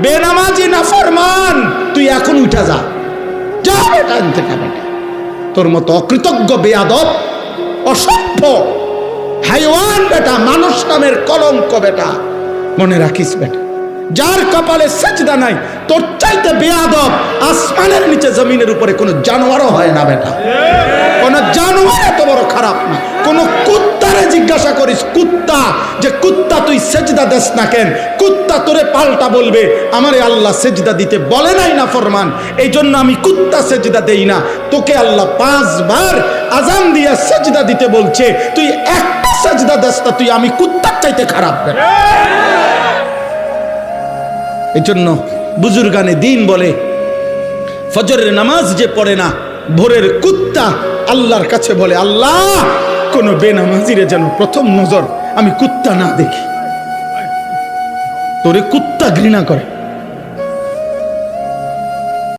বেনামাজি নাফরমান, তুই এখন উঠা যা, যা বেটা আনতে বেটা। তোর মতো অকৃতজ্ঞ, বেয়াদব, অসভ্য, হাইওয়ান বেটা, মানুষ নামের কলঙ্ক বেটা। মনে রাখিস বেটা, যার কপালে সেজদা নাই তোর চাইতে বেয়াদব আসমানের নিচে জমিনের উপরে কোনো জানোয়ারও হয় না বেটা। কোন জানোয়ার এত বড় খারাপ না। কোন কুত্তারে জিজ্ঞাসা করিস, কুত্তা, যে কুত্তা তুই সেজদা দেস না কেন, কুত্তা তোরে পাল্টা বলবে আমারে আল্লাহ সেজদা দিতে বলে নাই না ফরমান, এই জন্য আমি কুত্তা সেজদা দেই না। তোকে আল্লাহ 5 বার আজান দিয়া সেজদা দিতে বলছে, তুই একটা সেজদা দেস না, তুই আমি কুত্তার চাইতে খারাপ বেটা। এই জন্য বুজুর্গানে দিন বলে, ফজরের নামাজ যে পড়ে না, ভোরের কুত্তা আল্লাহর কাছে বলে, আল্লাহ কোন বেনামাজিরে যেন প্রথম নজর আমি কুত্তা না দেখি। তোরে কুত্তা ঘৃণা করে।